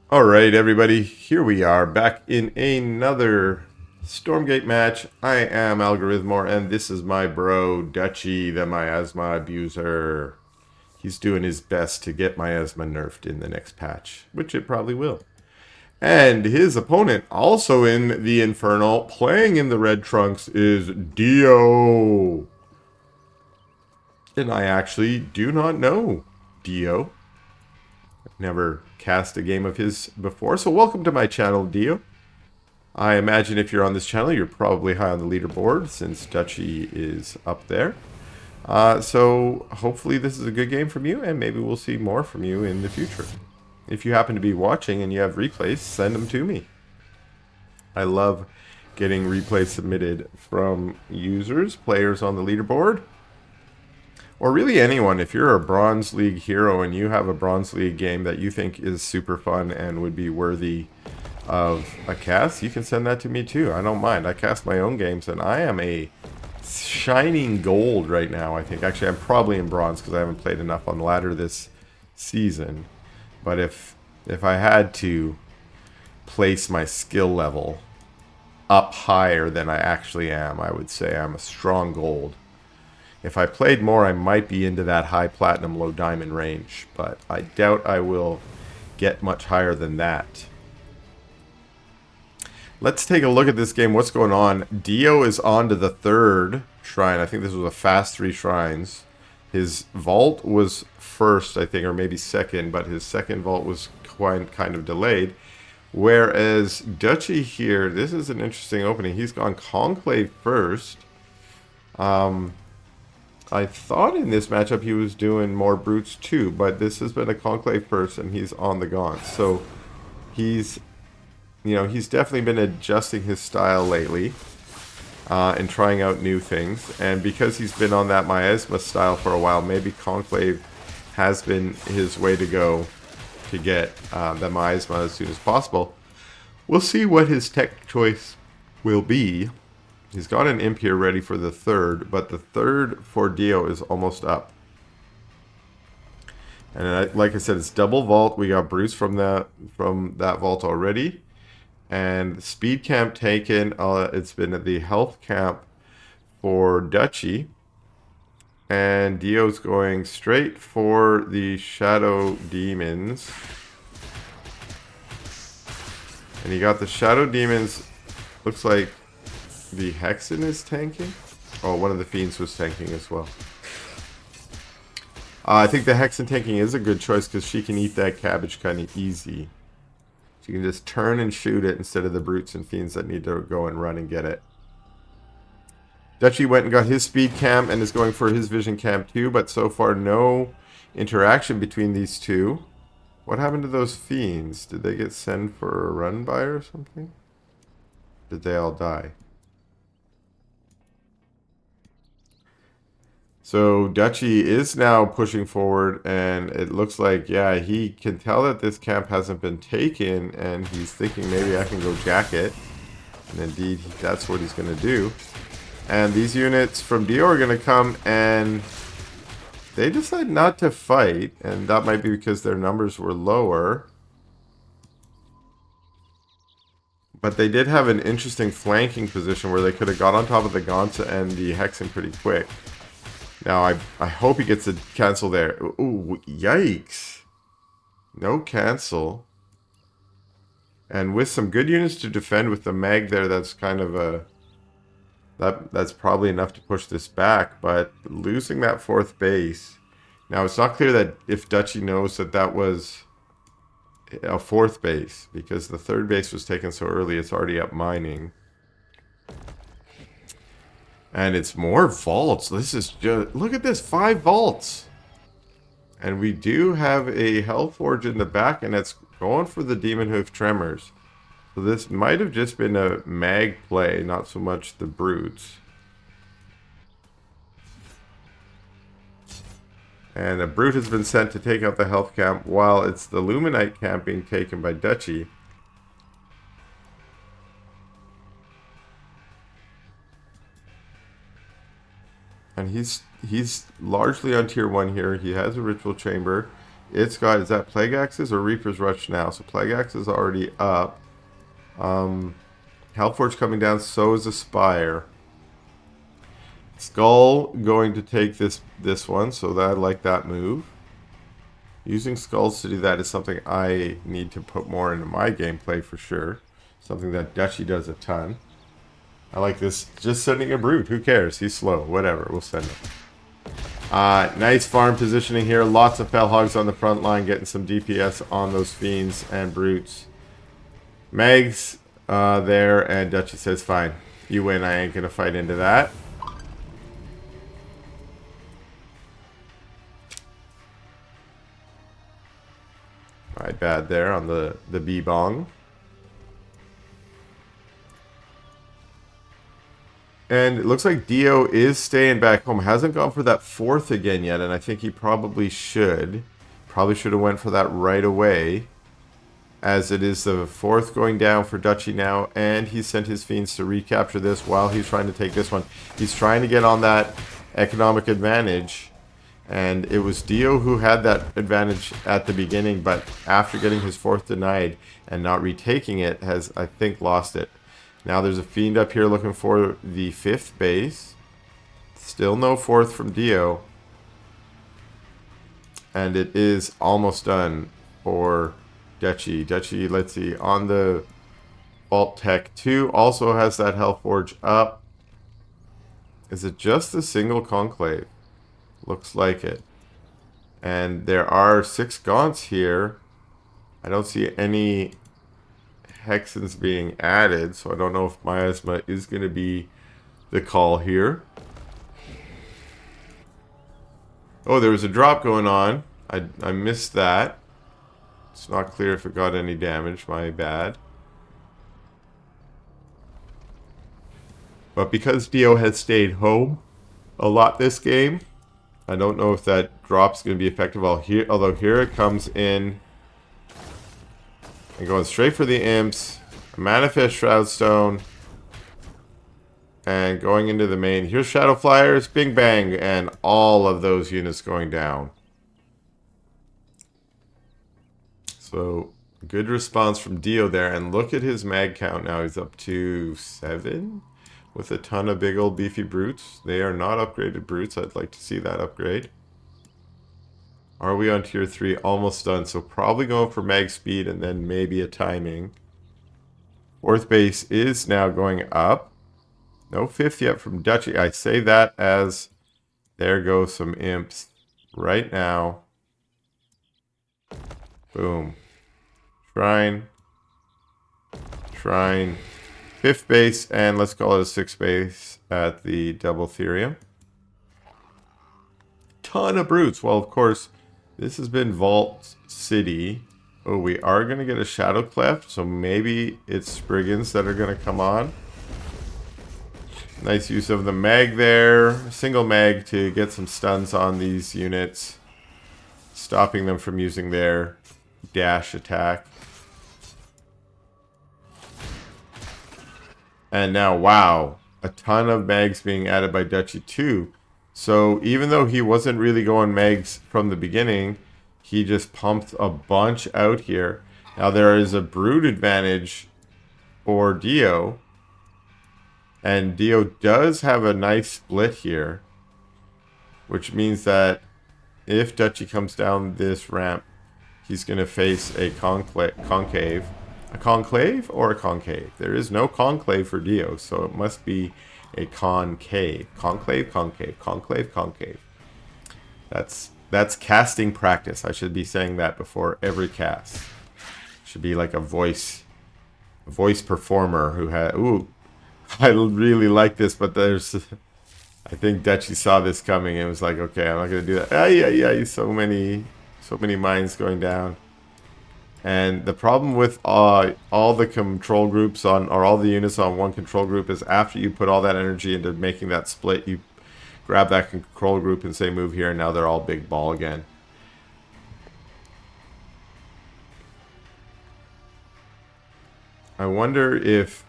All right, everybody, here we are back in another Stormgate match. I am Algorithmore, and this is my bro, Dutchy, the miasma abuser. He's doing his best to get miasma nerfed in the next patch, which it probably will. And his opponent, also in the Infernal, playing in the red trunks, is Dio. And I actually do not know Dio. Never cast a game of his before, so welcome to my channel, Dio. I imagine if you're on this channel, you're probably high on the leaderboard since Dutchy is up there. So hopefully this is a good game from you, and maybe we'll see more from you in the future. If you happen to be watching and you have replays, send them to me. I love getting replays submitted from users, players on the leaderboard, or really anyone. If you're a Bronze League hero and you have a Bronze League game that you think is super fun and would be worthy of a cast, you can send that to me too. I don't mind. I cast my own games, and I am a shining gold right now, I think. Actually, I'm probably in bronze because I haven't played enough on ladder this season. But if I had to place my skill level up higher than I actually am, I would say I'm a strong gold. If I played more, I might be into that high platinum, low diamond range, but I doubt I will get much higher than that. Let's take a look at this game. What's going on? Dio is on to the third shrine. I think this was a fast 3 shrines. His vault was first, I think, or maybe second, but his second vault was kind of delayed. Whereas Dutchy here, this is an interesting opening. He's gone Conclave first. I thought in this matchup he was doing more brutes too, but this has been a Conclave first, and he's on the Gaunt. So he's definitely been adjusting his style lately and trying out new things. And because he's been on that miasma style for a while, maybe Conclave has been his way to go to get the miasma as soon as possible. We'll see what his tech choice will be. He's got an imp here ready for the third, but the third for Dio is almost up. And like I said, it's double vault. We got Bruce from that vault already. And speed camp taken. It's been at the health camp for Dutchy. And Dio's going straight for the Shadow Demons. And he got the Shadow Demons. Looks like the Hexen is tanking. Oh, one of the Fiends was tanking as well. I think the Hexen tanking is a good choice because she can eat that cabbage kind of easy. So you can just turn and shoot it instead of the brutes and fiends that need to go and run and get it. Dutchy went and got his speed camp and is going for his vision camp too, but so far no interaction between these two. What happened to those fiends? Did they get sent for a run by or something? Did they all die? So Dutchy is now pushing forward, and it looks like, yeah, he can tell that this camp hasn't been taken, and he's thinking maybe I can go jack it. And indeed, that's what he's going to do. And these units from Dio are going to come, and they decide not to fight, and that might be because their numbers were lower. But they did have an interesting flanking position where they could have got on top of the Gonza and the Hexen pretty quick. Now, I hope he gets a cancel there. Ooh, yikes. No cancel. And with some good units to defend with the mag there, that's kind of a... That's probably enough to push this back, but losing that fourth base... Now, it's not clear that if Dutchy knows that that was a fourth base, because the third base was taken so early, it's already up mining. And it's more vaults. This is just... Look at this. 5 vaults. And we do have a Hellforge in the back, and it's going for the Demon Hoof Tremors. So this might have just been a mag play, not so much the brutes. And a brute has been sent to take out the health camp, while it's the Luminite camp being taken by Dutchy. And he's largely on tier 1 here. He has a ritual chamber. It's got, is that Plague Axes or Reaper's Rush now? So Plague Axe is already up. Hellforge coming down, so is Aspire. Skull going to take this one, so that I like that move. Using Skulls to do that is something I need to put more into my gameplay for sure. Something that Dutchy does a ton. I like this, just sending a Brute. Who cares? He's slow. Whatever, we'll send him. Nice farm positioning here. Lots of Fell Hogs on the front line, getting some DPS on those Fiends and Brutes. Meg's there, and Dutchy says, fine. You win, I ain't gonna fight into that. My bad there on the B-bong. And it looks like Dio is staying back home. Hasn't gone for that fourth again yet, and I think he probably should. Probably should have went for that right away. As it is the fourth going down for Dutchy now, and he sent his Fiends to recapture this while he's trying to take this one. He's trying to get on that economic advantage. And it was Dio who had that advantage at the beginning, but after getting his fourth denied and not retaking it, has, I think, lost it. Now there's a Fiend up here looking for the fifth base. Still no fourth from Dio. And it is almost done for Dutchy. Dutchy, let's see, on the Vault Tech 2 also has that Hellforge up. Is it just a single Conclave? Looks like it. And there are 6 Gaunts here. I don't see any Hexens being added, so I don't know if Miasma is going to be the call here. Oh, there was a drop going on. I missed that. It's not clear if it got any damage. My bad. But because Dio has stayed home a lot this game, I don't know if that drop's going to be effective. Although here it comes in. And going straight for the Imps. Manifest Shroudstone. And going into the main. Here's Shadow Flyers. Bing bang. And all of those units going down. So, good response from Dio there. And look at his mag count now. He's up to 7. With a ton of big old beefy Brutes. They are not upgraded Brutes. I'd like to see that upgrade. Are we on tier 3? Almost done. So probably going for mag speed and then maybe a timing. Fourth base is now going up. No fifth yet from Dutchy. I say that as there go some Imps right now. Boom. Shrine. Shrine. Fifth base, and let's call it a sixth base at the Double Therium. Ton of Brutes. Well, of course, this has been Vault City. Oh, we are going to get a Shadow Cleft, so maybe it's Spriggans that are going to come on. Nice use of the mag there. Single mag to get some stuns on these units. Stopping them from using their dash attack. And now, wow, a ton of mags being added by Dutchy too. So even though he wasn't really going mags from the beginning, he just pumped a bunch out here. Now there is a Brood advantage for Dio. And Dio does have a nice split here. Which means that if Dutchy comes down this ramp, he's going to face a concave. A conclave or a concave? There is no conclave for Dio, so it must be a concave. Conclave, concave, conclave, concave. That's casting practice. I should be saying that before every cast. Should be like a voice performer who had. Ooh, I really like this, but there's. I think Dutchy saw this coming and was like, okay, I'm not gonna do that. Yeah. So many mines going down. And the problem with all the control groups on, or all the units on one control group, is after you put all that energy into making that split, you grab that control group and say move here, and now they're all big ball again. I wonder if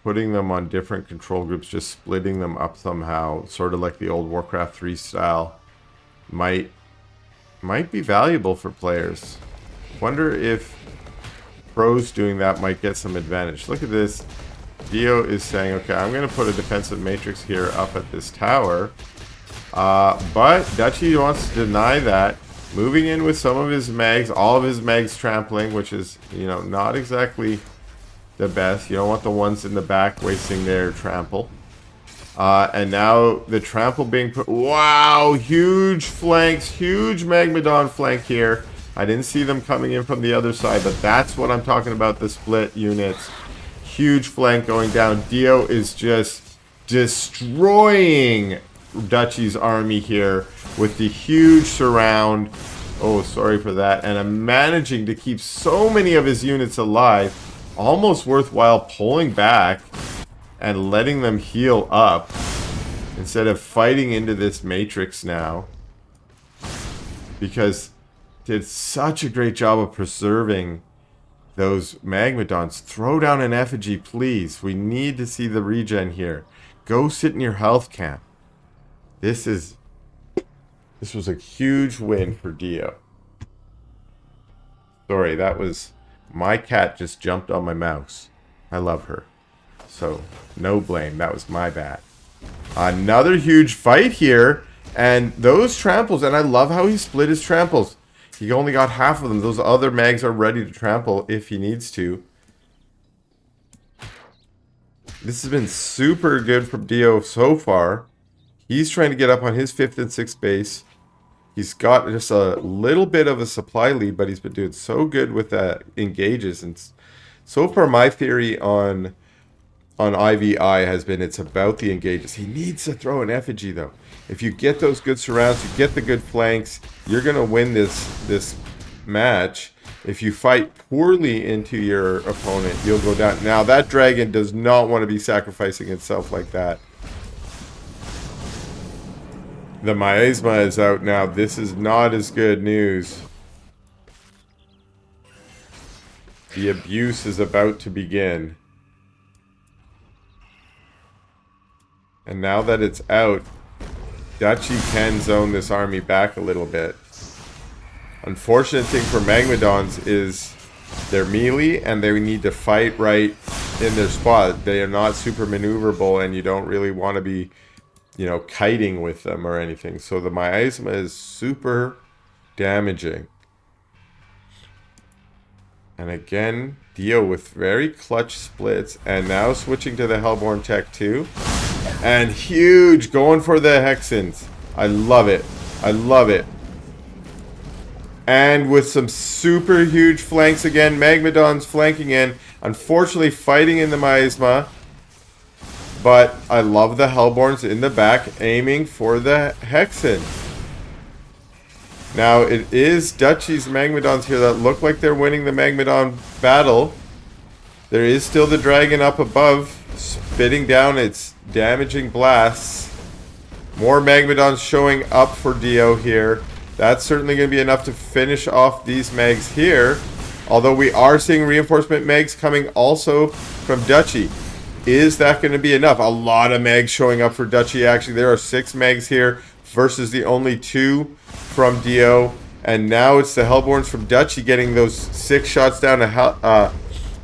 putting them on different control groups, just splitting them up somehow, sort of like the old Warcraft 3 style, might might be valuable for players. Wonder if pros doing that might get some advantage. Look at this. Dio is saying, okay, I'm going to put a defensive matrix here up at this tower. But Dutchy wants to deny that. Moving in with some of his mags, all of his mags trampling, which is, you know, not exactly the best. You don't want the ones in the back wasting their trample. And now the trample being put... Wow! Huge flanks. Huge Magmadon flank here. I didn't see them coming in from the other side, but that's what I'm talking about, the split units. Huge flank going down. Dio is just destroying Dutchy's army here with the huge surround. Oh, sorry for that. And I'm managing to keep so many of his units alive. Almost worthwhile pulling back and letting them heal up instead of fighting into this matrix now, because did such a great job of preserving those Magmadons. Throw down an effigy, please. We need to see the regen here. Go sit in your health camp. This was a huge win for Dio. Sorry, that was... My cat just jumped on my mouse. I love her. So, no blame. That was my bad. Another huge fight here. And those tramples, and I love how he split his tramples. He only got half of them. Those other mags are ready to trample if he needs to. This has been super good from Dio so far. He's trying to get up on his 5th and 6th base. He's got just a little bit of a supply lead, but he's been doing so good with that engages. And so far, my theory on IVI has been it's about the engages. He needs to throw an effigy, though. If you get those good surrounds, you get the good flanks, you're going to win this match. If you fight poorly into your opponent, you'll go down. Now, that dragon does not want to be sacrificing itself like that. The Miasma is out now. This is not as good news. The abuse is about to begin. And now that it's out, Dutchy can zone this army back a little bit. Unfortunate thing for Magmadons is they're melee and they need to fight right in their spot. They are not super maneuverable and you don't really want to be, you know, kiting with them or anything. So the Miasma is super damaging. And again, Dio with very clutch splits. And now switching to the Hellborn Tech 2. And huge, going for the Hexens. I love it. I love it. And with some super huge flanks again. Magmadons flanking in. Unfortunately, fighting in the Miasma. But I love the Hellborns in the back, aiming for the Hexen. Now, it is Dutchy's Magmadons here that look like they're winning the Magmadon battle. There is still the dragon up above, spitting down its damaging blasts. More Magmadons showing up for Dio here. That's certainly going to be enough to finish off these mags here. Although we are seeing reinforcement mags coming also from Dutchy. Is that going to be enough? A lot of mags showing up for Dutchy, actually. There are 6 mags here versus the only 2 from Dio. And now it's the Hellborns from Dutchy getting those 6 shots down to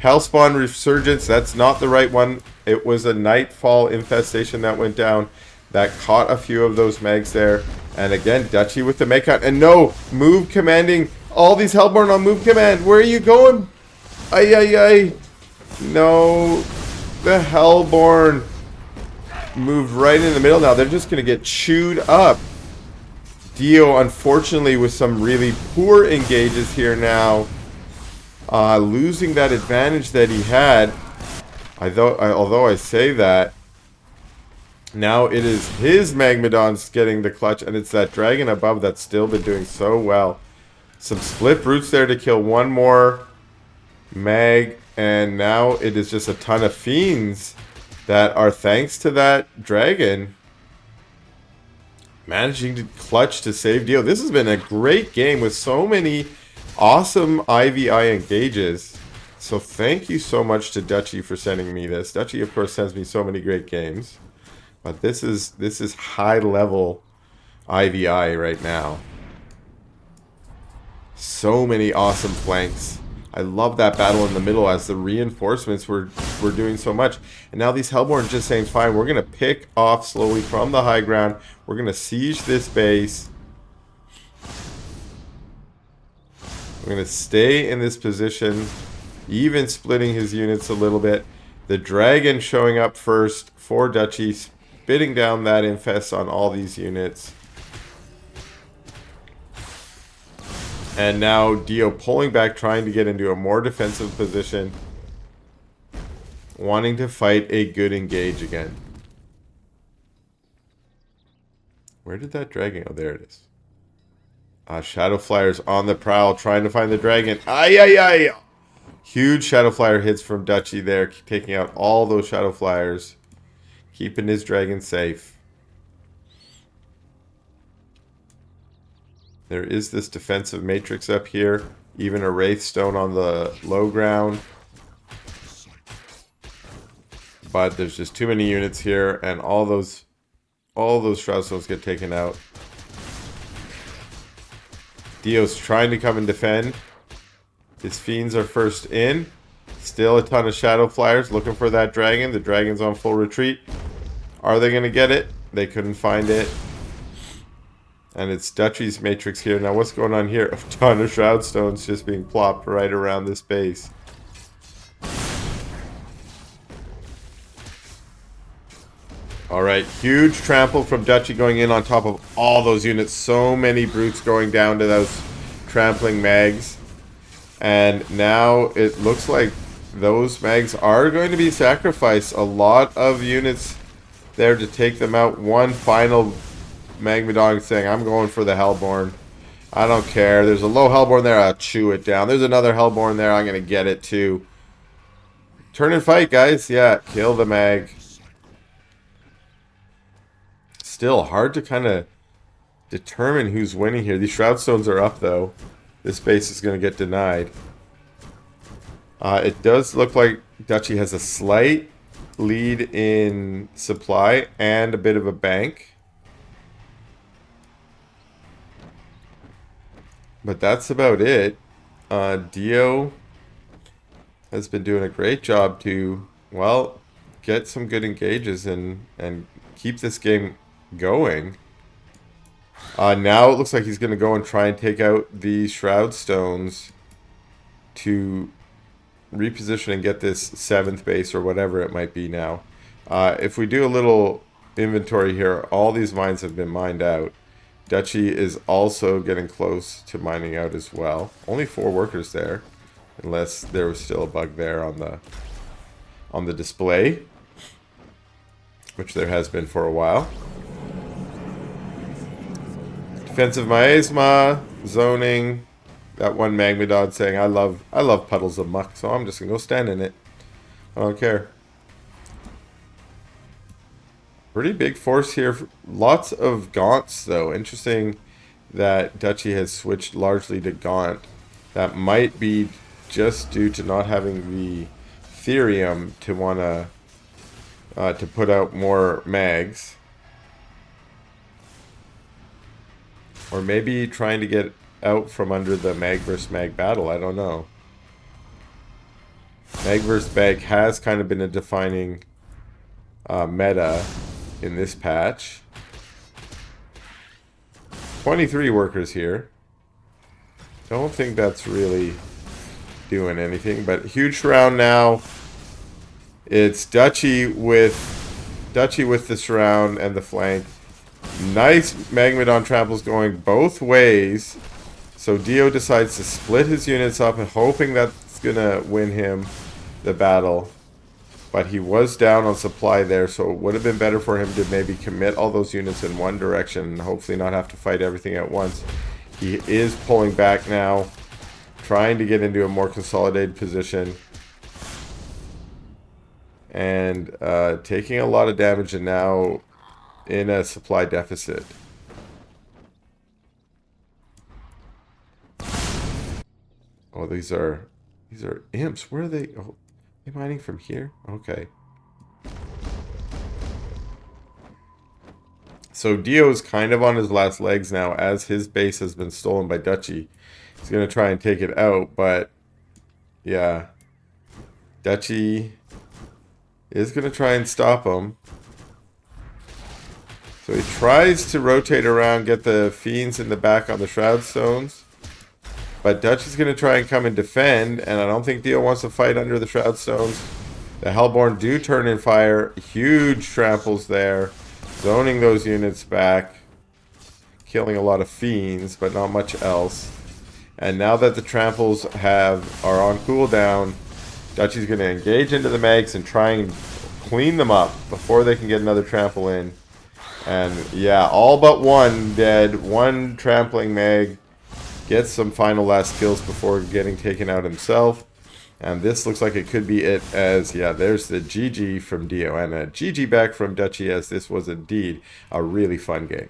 Hellspawn Resurgence. That's not the right one. It was a Nightfall Infestation that went down. That caught a few of those mags there. And again, Dutchy with the make out. And no, move commanding. All these Hellborn on move command. Where are you going? Ay, ay, ay. No. The Hellborn moved right in the middle now. They're just going to get chewed up. Dio, unfortunately, with some really poor engages here now. Losing that advantage that he had. Although I say that, now it is his Magmadons getting the clutch, and it's that dragon above that's still been doing so well. Some split brutes there to kill one more mag, and now it is just a ton of fiends that are, thanks to that dragon, managing to clutch to save Dio. This has been a great game with so many awesome IVI engages. So thank you so much to Dutchy for sending me this. Dutchy, of course, sends me so many great games. But this is high level IVI right now. So many awesome flanks. I love that battle in the middle as the reinforcements were doing so much. And now these Hellborn just saying, fine, we're going to pick off slowly from the high ground. We're going to siege this base. We're going to stay in this position, even splitting his units a little bit. The dragon showing up first for Dutchy, spitting down that infest on all these units. And now Dio pulling back, trying to get into a more defensive position. Wanting to fight a good engage again. Where did that dragon go? There it is. Shadow Flyer's on the prowl, trying to find the dragon. Ay, ay, ay! Huge Shadow Flyer hits from Dutchy there, taking out all those Shadow Flyers. Keeping his dragon safe. There is this defensive matrix up here. Even a Wraith Stone on the low ground. But there's just too many units here, and all those Shroud Stones get taken out. Dio's trying to come and defend. His Fiends are first in. Still a ton of Shadow Flyers looking for that dragon. The dragon's on full retreat. Are they going to get it? They couldn't find it. And it's Dutchy's matrix here. Now what's going on here? A ton of Shroud Stones just being plopped right around this base. Alright, huge trample from Dutchy going in on top of all those units. So many brutes going down to those trampling mags. And now it looks like those mags are going to be sacrificed. A lot of units there to take them out. One final Magmadon saying, I'm going for the Hellborn. I don't care. There's a low Hellborn there. I'll chew it down. There's another Hellborn there. I'm going to get it too. Turn and fight, guys. Yeah, kill the mag. Still hard to kind of determine who's winning here. These Shroud Stones are up, though. This base is going to get denied. It does look like Dutchy has a slight lead in supply and a bit of a bank. But that's about it. Dio has been doing a great job to, well, get some good engages and keep this game going. Now it looks like he's going to go and try and take out the Shroud Stones to reposition and get this 7th base or whatever it might be now. If we do a little inventory here, all these mines have been mined out. Dutchy is also getting close to mining out as well. Only 4 workers there, unless there was still a bug there on the display, which there has been for a while. Defensive miasma, zoning. That one Magmadon saying, I love puddles of muck, so I'm just gonna go stand in it. I don't care. Pretty big force here. Lots of gaunts, though. Interesting that Dutchy has switched largely to gaunt. That might be just due to not having the Therium to wanna to put out more mags. Or maybe trying to get out from under the mag vs mag battle. I don't know. Mag vs mag has kind of been a defining meta in this patch. 23 workers here. Don't think that's really doing anything, but huge round now. It's Dutchy with the surround and the flank. Nice Magmadon tramples going both ways. So Dio decides to split his units up and hoping that's gonna win him the battle. But he was down on supply there, so it would have been better for him to maybe commit all those units in one direction and hopefully not have to fight everything at once. He is pulling back now, trying to get into a more consolidated position. And taking a lot of damage and now in a supply deficit. Oh, these are imps. Where are they? Oh, are they mining from here? Okay. So Dio's kind of on his last legs now as his base has been stolen by Dutchy. He's going to try and take it out, but yeah. Dutchy is going to try and stop him. So he tries to rotate around, get the Fiends in the back on the Shroud Stones. But Dutchy's going to try and come and defend, and I don't think Dio wants to fight under the Shroud Stones. The Hellborn do turn and fire. Huge tramples there. Zoning those units back. Killing a lot of Fiends, but not much else. And now that the tramples are on cooldown, Dutchy's going to engage into the Megs and try and clean them up before they can get another trample in. And yeah, all but one dead. One trampling Meg gets some final last kills before getting taken out himself. And this looks like it could be it, as, yeah, there's the GG from Dio. And a GG back from Dutchy, as this was indeed a really fun game.